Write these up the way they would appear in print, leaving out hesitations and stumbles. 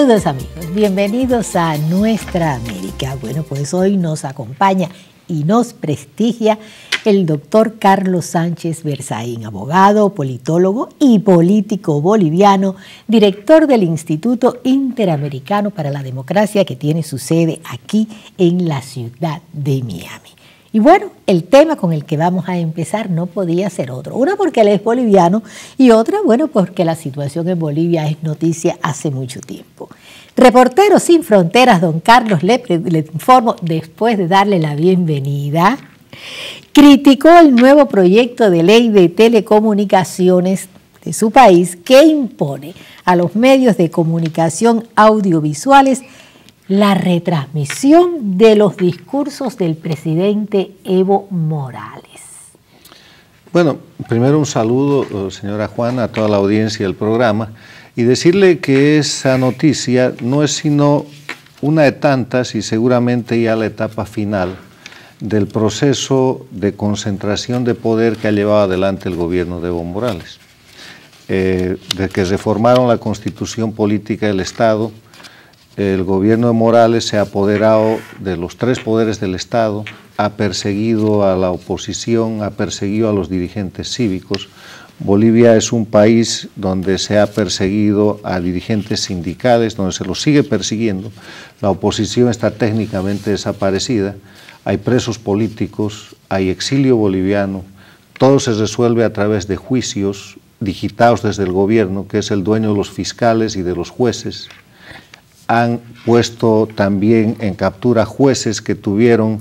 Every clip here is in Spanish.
Saludos amigos, bienvenidos a Nuestra América. Bueno, pues hoy nos acompaña y nos prestigia el doctor Carlos Sánchez Berzaín, abogado, politólogo y político boliviano, director del Instituto Interamericano para la Democracia, que tiene su sede aquí en la ciudad de Miami. Y bueno, el tema con el que vamos a empezar no podía ser otro. Una porque él es boliviano y otra, bueno, porque la situación en Bolivia es noticia hace mucho tiempo. Reporteros Sin Fronteras, don Carlos, le informo, después de darle la bienvenida, criticó el nuevo proyecto de ley de telecomunicaciones de su país que impone a los medios de comunicación audiovisuales la retransmisión de los discursos del presidente Evo Morales. Bueno, primero un saludo, señora Juana, a toda la audiencia del programa y decirle que esa noticia no es sino una de tantas y seguramente ya la etapa final del proceso de concentración de poder que ha llevado adelante el gobierno de Evo Morales. De que reformaron la constitución política del Estado, el gobierno de Morales se ha apoderado de los tres poderes del Estado, ha perseguido a la oposición, ha perseguido a los dirigentes cívicos. Bolivia es un país donde se ha perseguido a dirigentes sindicales, donde se los sigue persiguiendo. La oposición está técnicamente desaparecida, hay presos políticos, hay exilio boliviano, todo se resuelve a través de juicios digitados desde el gobierno, que es el dueño de los fiscales y de los jueces. Han puesto también en captura jueces que tuvieron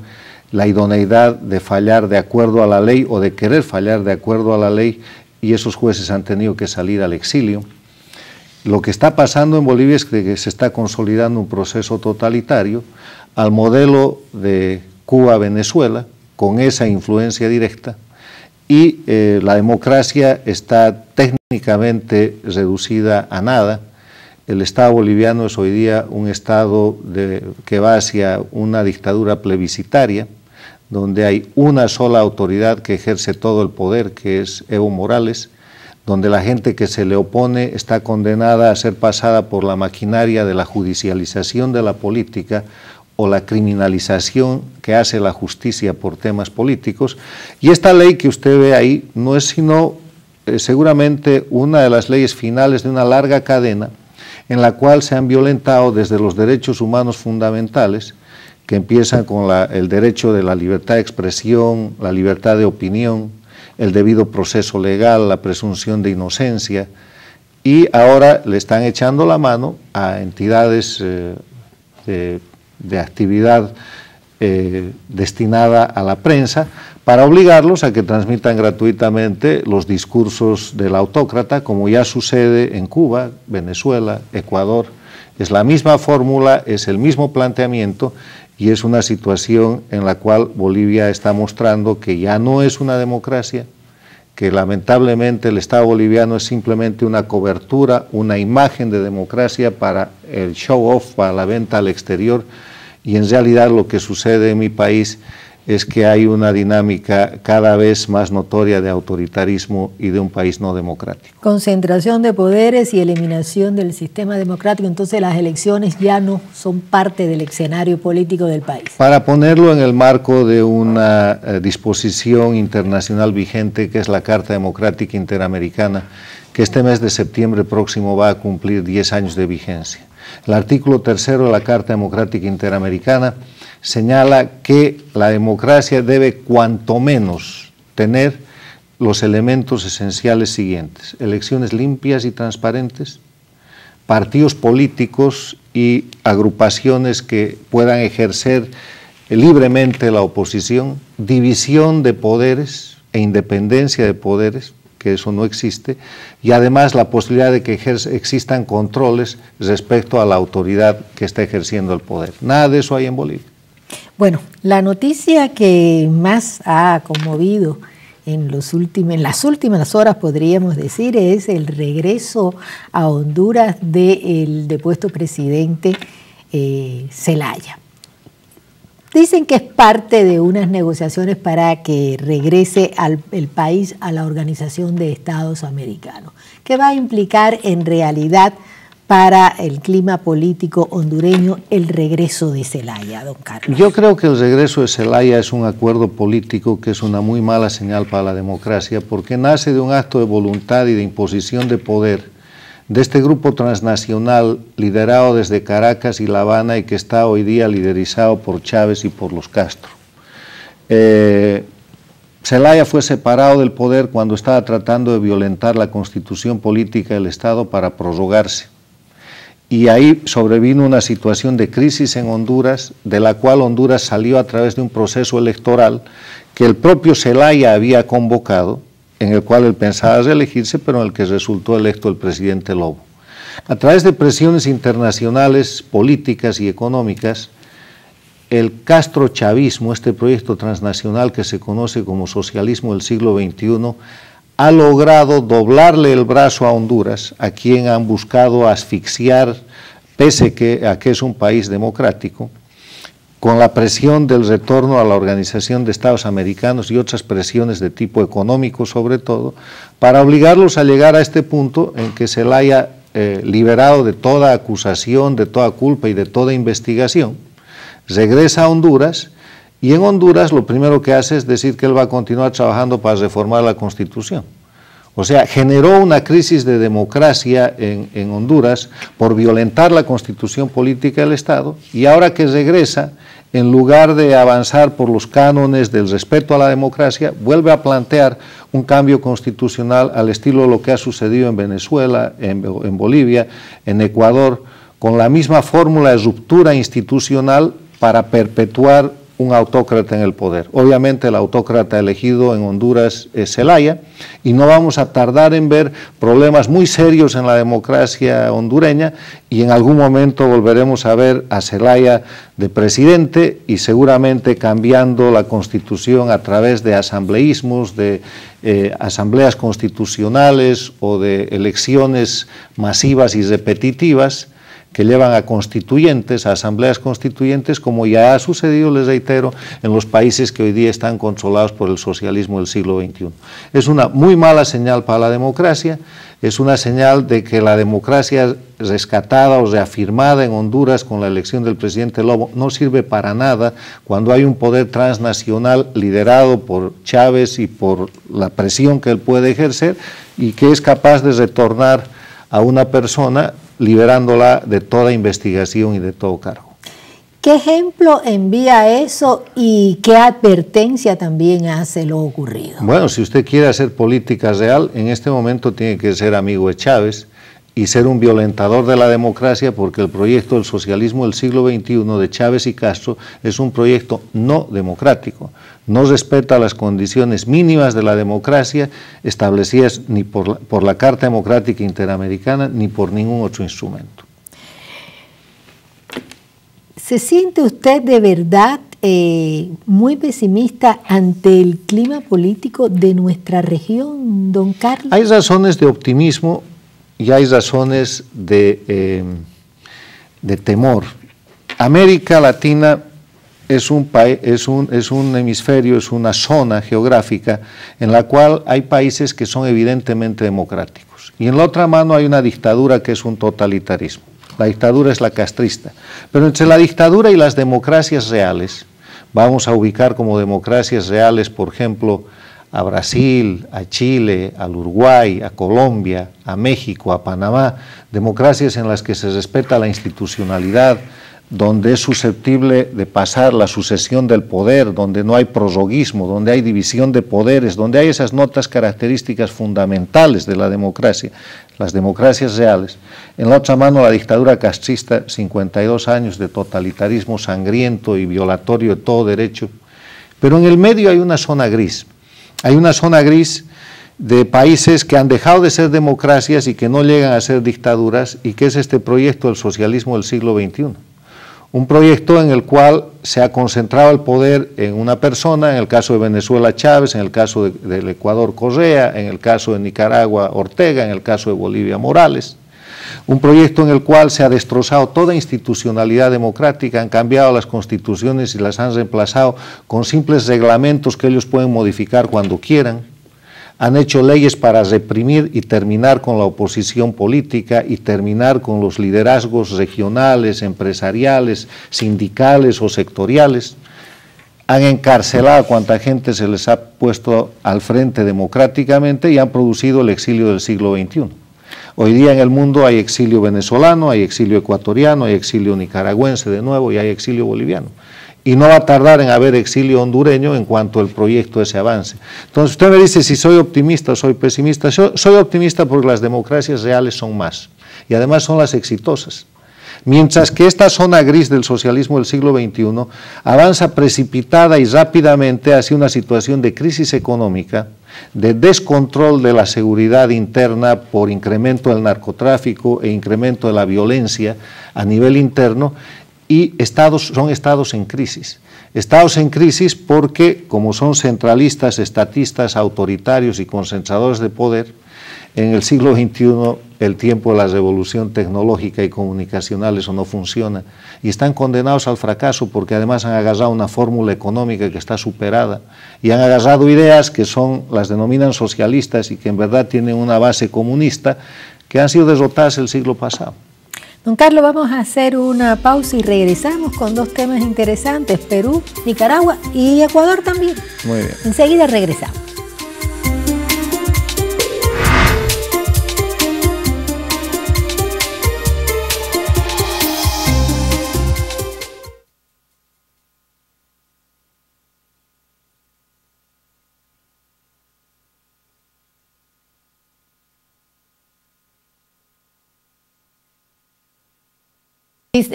la idoneidad de fallar de acuerdo a la ley o de querer fallar de acuerdo a la ley, y esos jueces han tenido que salir al exilio. Lo que está pasando en Bolivia es que se está consolidando un proceso totalitario al modelo de Cuba-Venezuela, con esa influencia directa, y la democracia está técnicamente reducida a nada. El Estado boliviano es hoy día un Estado que va hacia una dictadura plebiscitaria, donde hay una sola autoridad que ejerce todo el poder, que es Evo Morales, donde la gente que se le opone está condenada a ser pasada por la maquinaria de la judicialización de la política o la criminalización que hace la justicia por temas políticos. Y esta ley que usted ve ahí no es sino seguramente una de las leyes finales de una larga cadena en la cual se han violentado desde los derechos humanos fundamentales, que empiezan con el derecho de la libertad de expresión, la libertad de opinión, el debido proceso legal, la presunción de inocencia, y ahora le están echando la mano a entidades de actividad destinada a la prensa para obligarlos a que transmitan gratuitamente los discursos del autócrata, como ya sucede en Cuba, Venezuela, Ecuador. Es la misma fórmula, es el mismo planteamiento y es una situación en la cual Bolivia está mostrando que ya no es una democracia, que lamentablemente el Estado boliviano es simplemente una cobertura, una imagen de democracia para el show-off, para la venta al exterior, y en realidad lo que sucede en mi país es que hay una dinámica cada vez más notoria de autoritarismo y de un país no democrático. Concentración de poderes y eliminación del sistema democrático, entonces las elecciones ya no son parte del escenario político del país. Para ponerlo en el marco de una disposición internacional vigente, que es la Carta Democrática Interamericana, que este mes de septiembre próximo va a cumplir 10 años de vigencia. El artículo 3 de la Carta Democrática Interamericana señala que la democracia debe cuanto menos tener los elementos esenciales siguientes: elecciones limpias y transparentes, partidos políticos y agrupaciones que puedan ejercer libremente la oposición, división de poderes e independencia de poderes, que eso no existe, y además la posibilidad de que existan controles respecto a la autoridad que está ejerciendo el poder. Nada de eso hay en Bolivia. Bueno, la noticia que más ha conmovido en las últimas horas, podríamos decir, es el regreso a Honduras del depuesto presidente Zelaya. Dicen que es parte de unas negociaciones para que regrese el país a la Organización de Estados Americanos, que va a implicar en realidad para el clima político hondureño el regreso de Zelaya, don Carlos? Yo creo que el regreso de Zelaya es un acuerdo político que es una muy mala señal para la democracia, porque nace de un acto de voluntad y de imposición de poder de este grupo transnacional liderado desde Caracas y La Habana y que está hoy día liderizado por Chávez y por los Castro. Zelaya fue separado del poder cuando estaba tratando de violentar la constitución política del Estado para prorrogarse. Y ahí sobrevino una situación de crisis en Honduras, de la cual Honduras salió a través de un proceso electoral que el propio Zelaya había convocado, en el cual él pensaba reelegirse, pero en el que resultó electo el presidente Lobo. A través de presiones internacionales, políticas y económicas, el castrochavismo, este proyecto transnacional que se conoce como socialismo del siglo XXI, ha logrado doblarle el brazo a Honduras, a quien han buscado asfixiar, pese a que es un país democrático, con la presión del retorno a la Organización de Estados Americanos y otras presiones de tipo económico sobre todo, para obligarlos a llegar a este punto en que se la haya liberado de toda acusación, de toda culpa y de toda investigación. Regresa a Honduras, y en Honduras lo primero que hace es decir que él va a continuar trabajando para reformar la Constitución. O sea, generó una crisis de democracia en Honduras por violentar la Constitución política del Estado, y ahora que regresa, en lugar de avanzar por los cánones del respeto a la democracia, vuelve a plantear un cambio constitucional al estilo de lo que ha sucedido en Venezuela, en Bolivia, en Ecuador, con la misma fórmula de ruptura institucional para perpetuar un autócrata en el poder. Obviamente el autócrata elegido en Honduras es Zelaya, y no vamos a tardar en ver problemas muy serios en la democracia hondureña, y en algún momento volveremos a ver a Zelaya de presidente y seguramente cambiando la constitución a través de asambleísmos, de asambleas constitucionales o de elecciones masivas y repetitivas que llevan a constituyentes, a asambleas constituyentes, como ya ha sucedido, les reitero, en los países que hoy día están controlados por el socialismo del siglo XXI. Es una muy mala señal para la democracia, es una señal de que la democracia rescatada o reafirmada en Honduras con la elección del presidente Lobo no sirve para nada cuando hay un poder transnacional liderado por Chávez y por la presión que él puede ejercer, y que es capaz de retornar a una persona liberándola de toda investigación y de todo cargo. ¿Qué ejemplo envía eso y qué advertencia también hace lo ocurrido? Bueno, si usted quiere hacer política real, en este momento tiene que ser amigo de Chávez y ser un violentador de la democracia, porque el proyecto del socialismo del siglo XXI de Chávez y Castro es un proyecto no democrático. No respeta las condiciones mínimas de la democracia establecidas ni por la Carta Democrática Interamericana ni por ningún otro instrumento. ¿Se siente usted de verdad muy pesimista ante el clima político de nuestra región, don Carlos? Hay razones de optimismo y hay razones de temor. América Latina es un hemisferio, es una zona geográfica en la cual hay países que son evidentemente democráticos, y en la otra mano hay una dictadura que es un totalitarismo. La dictadura es la castrista, pero entre la dictadura y las democracias reales, vamos a ubicar como democracias reales, por ejemplo, a Brasil, a Chile, al Uruguay, a Colombia, a México, a Panamá, democracias en las que se respeta la institucionalidad, donde es susceptible de pasar la sucesión del poder, donde no hay prorroguismo, donde hay división de poderes, donde hay esas notas características fundamentales de la democracia, las democracias reales. En la otra mano, la dictadura castrista, 52 años de totalitarismo sangriento y violatorio de todo derecho, pero en el medio hay una zona gris. Hay una zona gris de países que han dejado de ser democracias y que no llegan a ser dictaduras, y que es este proyecto del socialismo del siglo XXI. Un proyecto en el cual se ha concentrado el poder en una persona, en el caso de Venezuela Chávez, en el caso del Ecuador Correa, en el caso de Nicaragua Ortega, en el caso de Bolivia Morales. Un proyecto en el cual se ha destrozado toda institucionalidad democrática, han cambiado las constituciones y las han reemplazado con simples reglamentos que ellos pueden modificar cuando quieran. Han hecho leyes para reprimir y terminar con la oposición política y terminar con los liderazgos regionales, empresariales, sindicales o sectoriales. Han encarcelado a cuanta gente se les ha puesto al frente democráticamente y han producido el exilio del siglo XXI. Hoy día en el mundo hay exilio venezolano, hay exilio ecuatoriano, hay exilio nicaragüense de nuevo y hay exilio boliviano. Y no va a tardar en haber exilio hondureño en cuanto el proyecto ese avance. Entonces usted me dice si soy optimista o soy pesimista. Yo soy optimista porque las democracias reales son más y además son las exitosas. Mientras que esta zona gris del socialismo del siglo XXI avanza precipitada y rápidamente hacia una situación de crisis económica, de descontrol de la seguridad interna por incremento del narcotráfico e incremento de la violencia a nivel interno, y son estados en crisis. Estados en crisis porque, como son centralistas, estatistas, autoritarios y concentradores de poder, en el siglo XXI, el tiempo de la revolución tecnológica y comunicacional, eso no funciona, y están condenados al fracaso porque además han agarrado una fórmula económica que está superada, y han agarrado ideas que las denominan socialistas y que en verdad tienen una base comunista, que han sido derrotadas el siglo pasado. Don Carlos, vamos a hacer una pausa y regresamos con dos temas interesantes, Perú, Nicaragua y Ecuador también. Muy bien. Enseguida regresamos.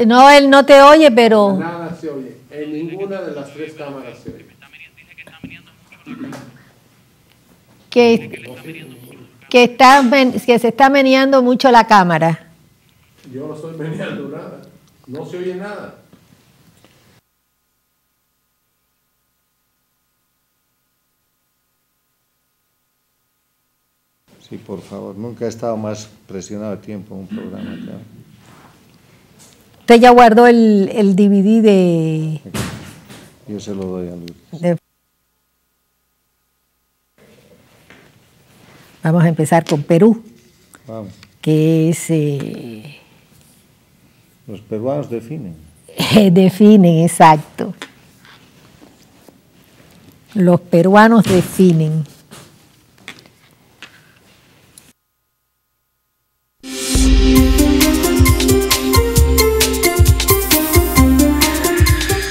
No, él no te oye, pero... Nada se oye, en ninguna de las tres cámaras se oye. Que se está meneando mucho la cámara. Yo no estoy meneando nada, no se oye nada. Sí, por favor, nunca he estado más presionado de tiempo en un programa acá. Usted ya guardó el DVD de... Yo se lo doy a Luis. Vamos a empezar con Perú. Vamos. Que es... Los peruanos definen. Definen, exacto. Los peruanos definen.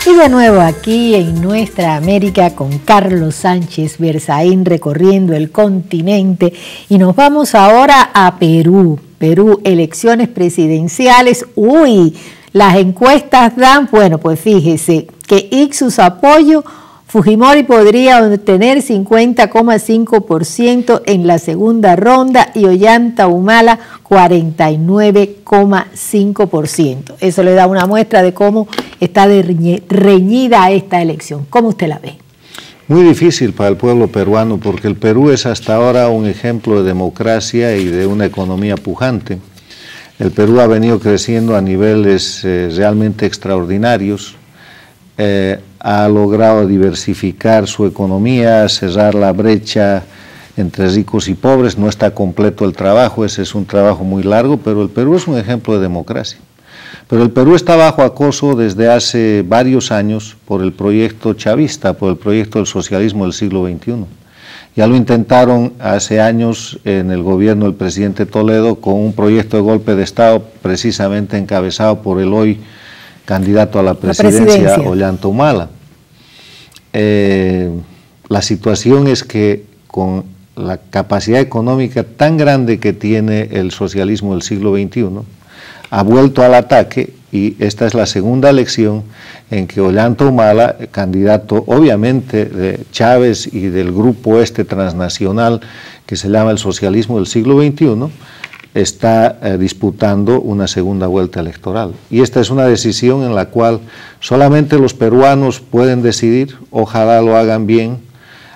Y de nuevo aquí en Nuestra América con Carlos Sánchez Berzaín recorriendo el continente, y nos vamos ahora a Perú. Perú, elecciones presidenciales. Uy, las encuestas dan, bueno, pues fíjese que Ixus apoyo, Fujimori podría obtener 50,5% en la segunda ronda y Ollanta Humala 49,5%. Eso le da una muestra de cómo está reñida esta elección. ¿Cómo usted la ve? Muy difícil para el pueblo peruano porque el Perú es hasta ahora un ejemplo de democracia y de una economía pujante. El Perú ha venido creciendo a niveles realmente extraordinarios. Ha logrado diversificar su economía, cerrar la brecha entre ricos y pobres. No está completo el trabajo, ese es un trabajo muy largo, pero el Perú es un ejemplo de democracia. Pero el Perú está bajo acoso desde hace varios años por el proyecto chavista, por el proyecto del socialismo del siglo XXI. Ya lo intentaron hace años en el gobierno del presidente Toledo con un proyecto de golpe de Estado precisamente encabezado por el hoy candidato a la presidencia. Ollanta Humala. La situación es que con la capacidad económica tan grande que tiene el socialismo del siglo XXI, ha vuelto al ataque, y esta es la segunda elección en que Ollanta Humala, candidato obviamente de Chávez y del grupo transnacional que se llama el socialismo del siglo XXI, está disputando una segunda vuelta electoral. Y esta es una decisión en la cual solamente los peruanos pueden decidir, ojalá lo hagan bien.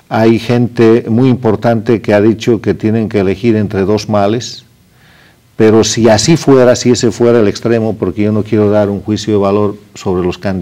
Hay gente muy importante que ha dicho que tienen que elegir entre dos males, pero si así fuera, si ese fuera el extremo, porque yo no quiero dar un juicio de valor sobre los candidatos,